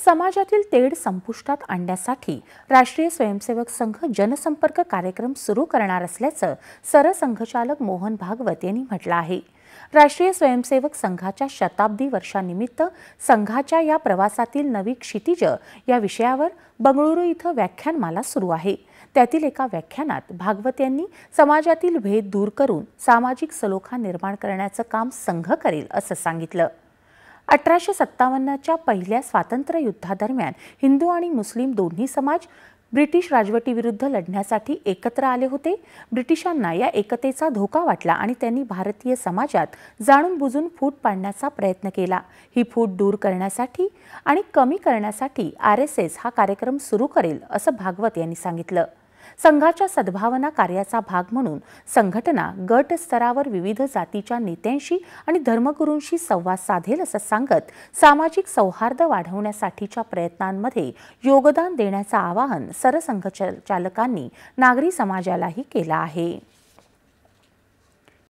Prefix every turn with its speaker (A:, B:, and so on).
A: समाजातील तेढ संपुष्टात आणण्यासाठी राष्ट्रीय स्वयंसेवक संघ जनसंपर्क कार्यक्रम सुरू करणार असल्याचं सरसंघचालक मोहन भागवत यांनी म्हटलं आहे। राष्ट्रीय स्वयंसेवक संघाच्या शताब्दी वर्षानिमित्त संघाच्या या प्रवासातील नवी क्षितिज या विषयावर बंगळुरू इथं व्याख्यानमाला सुरू आहे। त्यातील एका व्याख्यानात भागवत यांनी समाजातील भेद दूर करून सामाजिक सलोखा निर्माण करण्याचं काम संघ करेल असं सांगितलं। 1857च्या पहिल्या स्वातंत्र्य युद्धादरम्यान हिंदू आणि मुस्लिम दोन्ही समाज ब्रिटिश राजवटीविरुद्ध लढण्यासाठी एकत्र आले होते। ब्रिटिशांना या एकतेचा धोका वाटला आणि त्यांनी भारतीय समाजात जाणून बुजून फूट पाडण्याचा प्रयत्न केला। ही फूट दूर करण्यासाठी आणि कमी करण्यासाठी RSS हा कार्यक्रम सुरू करेल असं भागवत यांनी सांगितलं। संघाच्या सद्भावना कार्याचा भाग म्हणून संघटना गट स्तरावर विविध जातीच्या नेत्यांशी आणि धर्मगुरूंशी संवाद साधेल असं सांगत सामाजिक सौहार्द वाढवण्यासाठीच्या प्रयत्नांमध्ये योगदान देण्याचं आवाहन सरसंघचालकांनी नागरी समाजालाही केलं आहे।